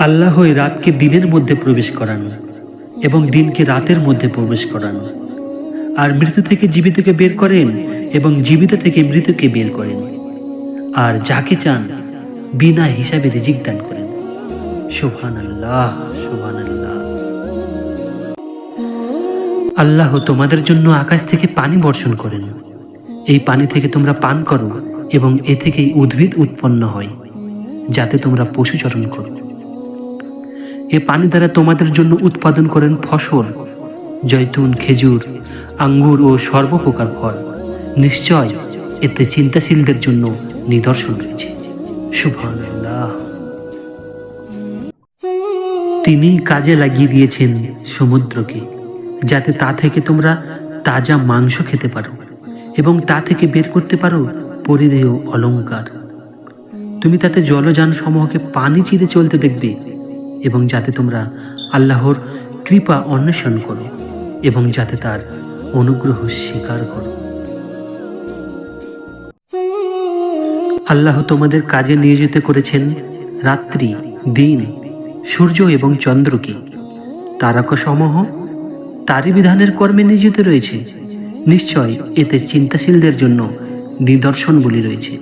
আল্লাহই রাতকে দিনের মধ্যে প্রবেশ করান এবং দিনকে রাতের মধ্যে প্রবেশ করান, আর মৃত্যু থেকে জীবিতকে বের করেন এবং জীবিত থেকে মৃতকে বের করেন, আর যাকে চান বিনা হিসাবে রিজিক দান করেন। সুবহানাল্লাহ, সুবহানাল্লাহ। আল্লাহ তোমাদের জন্য আকাশ থেকে পানি বর্ষণ করেন। এই পানি থেকে তোমরা পান করো এবং এ থেকেই উদ্ভিদ উৎপন্ন হয়, যাতে তোমরা পশুচরণ করো। এ পানি দ্বারা তোমাদের জন্য উৎপাদন করেন ফসল, জৈতুন, খেজুর, আঙ্গুর ও সর্বপ্রকার ফল। নিশ্চয় এতে চিন্তাশীলদের জন্য নিদর্শন রয়েছে। সুবহানাল্লাহ। তিনি কাজে লাগিয়ে দিয়েছেন সমুদ্রকে, যাতে তা থেকে তোমরা তাজা মাংস খেতে পারো এবং তা থেকে বের করতে পারো পরিধেয় অলংকার। তুমি তাতে জলযান সমূহকে পানি চিরে চলতে দেখবে, এবং যাতে তোমরা আল্লাহর কৃপা অন্বেষণ করো এবং যাতে তার অনুগ্রহ স্বীকার করো। আল্লাহ তোমাদের কাজে নিয়োজিত করেছেন রাত্রি, দিন, সূর্য এবং চন্দ্রকে। তারকাসমূহ তারই বিধানের কর্মে নিয়োজিত রয়েছে। নিশ্চয় এতে চিন্তাশীলদের জন্য নিদর্শনগুলি রয়েছে।